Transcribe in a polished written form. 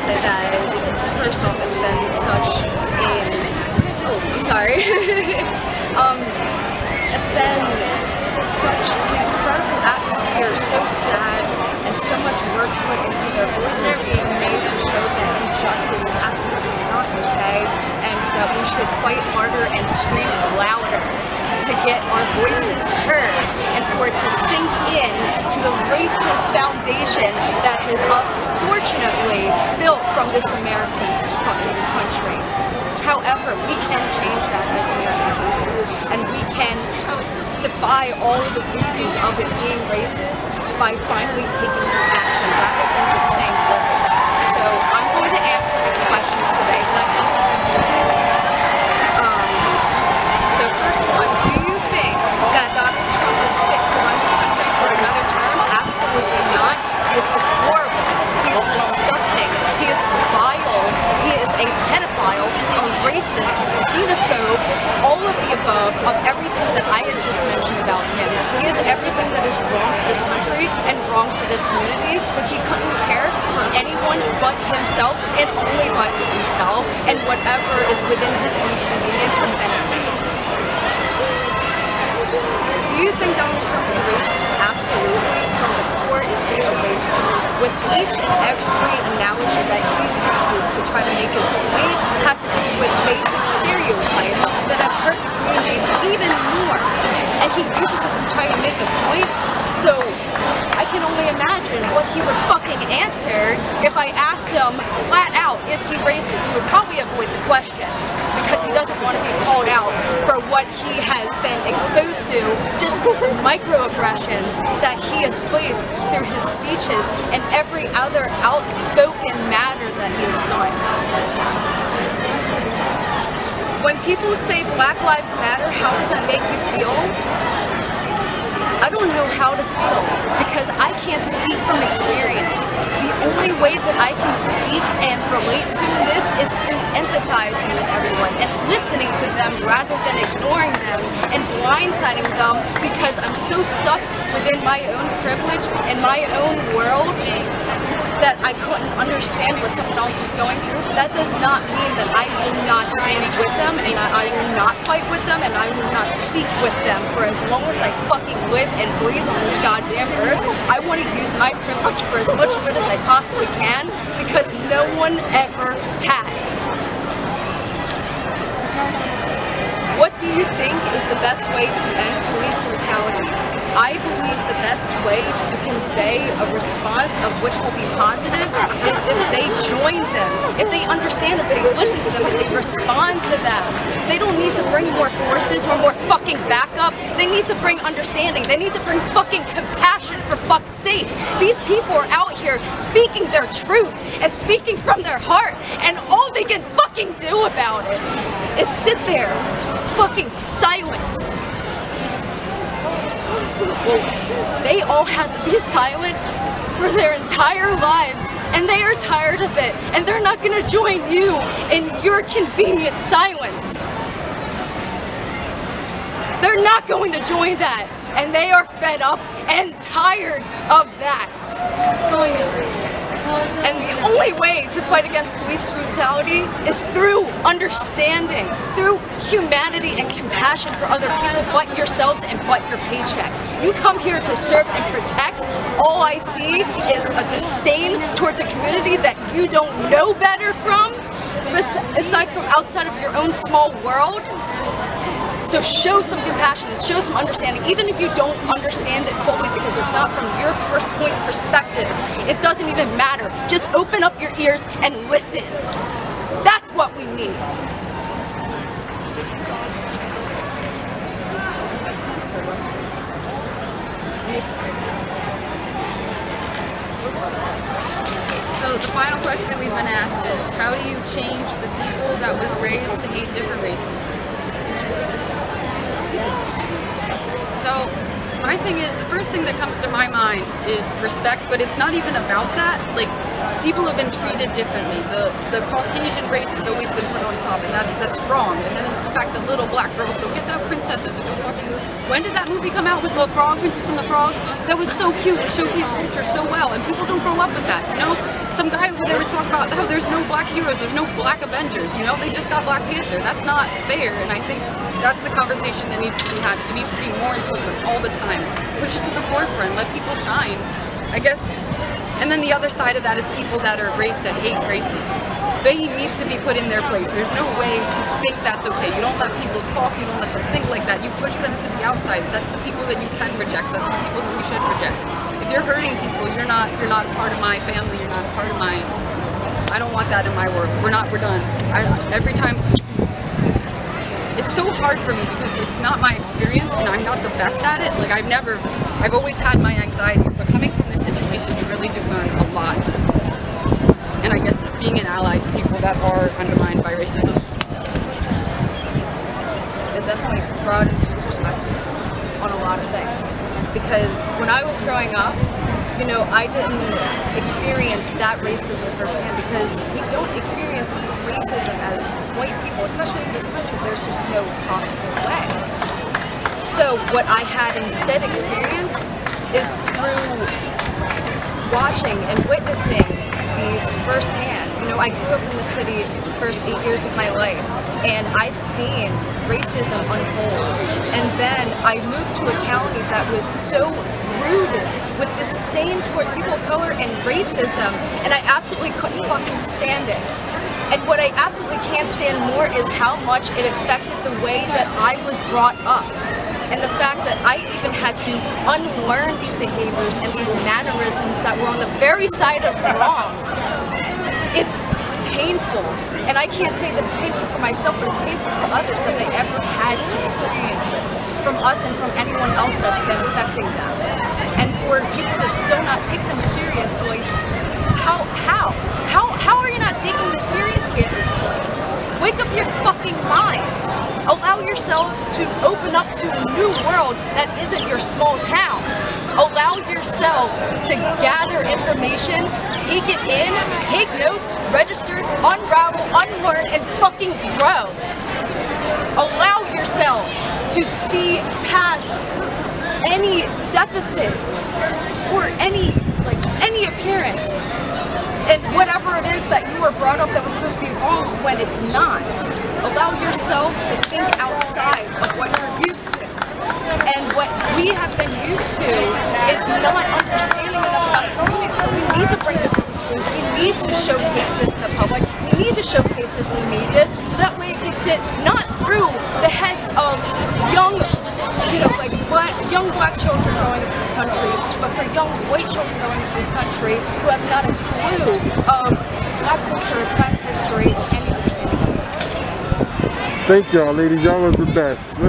say that, first off, it's been such it's been such an incredible atmosphere, so sad, and so much work put into their voices being made to show that injustice is absolutely not okay, and that we should fight harder and scream louder to get our voices heard, and for it to sink in to the racist foundation that has unfortunately built from this American fucking country. However, we can change that as American people, and we can defy all of the reasons of it being racist by finally taking some action rather than just saying words. So I'm going to answer these questions today that I posed today. So first one, do you think that Donald Trump is fit to run this country for another term? Absolutely not. He is deplorable. He is disgusting. He is vile. He is a pedophile, a racist, xenophobe, all of the above of everything that I had just mentioned about him. He is everything that is wrong for this country and wrong for this community, because he couldn't care for anyone but himself and only but himself and whatever is within his own convenience and benefit. Do you think Donald Trump is a racist? Absolutely. From the core, is he a racist? With each and every analogy that he uses to try to make his point has to do with basic stereotypes that have hurt the community even more. And he uses it to try to make a point. So I can only imagine what he would fucking answer if I asked him flat out, is he racist? He would probably avoid the question, because he doesn't want to be called out for what he has been exposed to, just the microaggressions that he has placed through his speeches and every other outspoken matter that he has done. When people say Black Lives Matter, how does that make you feel? I don't know how to feel, because I can't speak from experience. The only way that I can speak and relate to this is through empathizing with everyone and listening to them rather than ignoring them and blindsiding them, because I'm so stuck within my own privilege and my own world that I couldn't understand what someone else is going through. But that does not mean that I will not stand with them and that I will not fight with them and I will not speak with them for as long as I fucking live and breathe on this goddamn earth. I want to use my privilege for as much good as I possibly can, because no one ever has. What do you think is the best way to end police brutality? I believe the best way to convey a response of which will be positive is if they join them, if they understand, if they listen to them, if they respond to them. They don't need to bring more forces or more fucking backup. They need to bring understanding. They need to bring fucking compassion, for fuck's sake. These people are out here speaking their truth and speaking from their heart, and all they can fucking do about it is sit there fucking silent. Well, they all had to be silent for their entire lives, and they are tired of it, and they're not gonna join you in your convenient silence. They're not going to join that, and they are fed up and tired of that. And the only way to fight against police brutality is through understanding, through humanity and compassion for other people but yourselves and but your paycheck. You come here to serve and protect. All I see is a disdain towards a community that you don't know better from, aside from outside of your own small world. So show some compassion and show some understanding, even if you don't understand it fully, because it's not from your first point perspective. It doesn't even matter. Just open up your ears and listen. That's what we need. So the final question that we've been asked is, how do you change the people that was raised to hate different races? So my thing is, the first thing that comes to my mind is respect, but it's not even about that. Like, people have been treated differently. The Caucasian race has always been put on top, and that's wrong. And then it's the fact that little black girls don't get to have princesses and don't fucking. When did that movie come out with the frog, Princess and the Frog? That was so cute and showcased culture so well, and people don't grow up with that, you know? Some guy over there was talking about how there's no black heroes, there's no black Avengers, you know? They just got Black Panther. That's not fair, and I think that's the conversation that needs to be had. So it needs to be more inclusive all the time. Push it to the forefront, let people shine, I guess. And then the other side of that is people that are raised to hate races. They need to be put in their place. There's no way to think that's okay. You don't let people talk, you don't let them think like that. You push them to the outsides. That's the people that you can reject. That's the people that we should reject. If you're hurting people, you're not part of my family, you're not part of my, I don't want that in my world. We're done. Every time, it's so hard for me because it's not my experience and I'm not the best at it. Like I've always had my anxieties, but coming from this situation really did learn a lot. And I guess being an ally to people that are undermined by racism. It definitely broadens your perspective on a lot of things. Because when I was growing up, you know, I didn't experience that racism firsthand because we don't experience racism as white people, especially in this country. There's just no possible way. So what I had instead experienced is through watching and witnessing these firsthand. You know, I grew up in the city the first 8 years of my life, and I've seen racism unfold. And then I moved to a county that was so rooted with disdain towards people of color and racism, and I absolutely couldn't fucking stand it. And what I absolutely can't stand more is how much it affected the way that I was brought up. And the fact that I even had to unlearn these behaviors and these mannerisms that were on the very side of wrong. It's painful. And I can't say that it's painful for myself, but it's painful for others that they ever had to experience this from us and from anyone else that's been affecting them. And for people to still not take them seriously, how are you not taking this seriously at this point? Wake up your fucking minds. Allow yourselves to open up to a new world that isn't your small town. Allow yourselves to gather information, take it in, take notes, register, unravel, unlearn, and fucking grow. Allow yourselves to see past any deficit or any appearance. And whatever it is that you were brought up that was supposed to be wrong when it's not. Allow yourselves to think outside of what you're used to. And what we have been used to is not understanding enough about this. So we need to bring this into schools. We need to showcase this in the public. We need to showcase this in the media so that way it gets it not through the heads of young black children growing up in this country, but for young white children growing up in this country who have not a clue of black culture, black history, or any understanding of it. Thank y'all, ladies. Y'all are the best.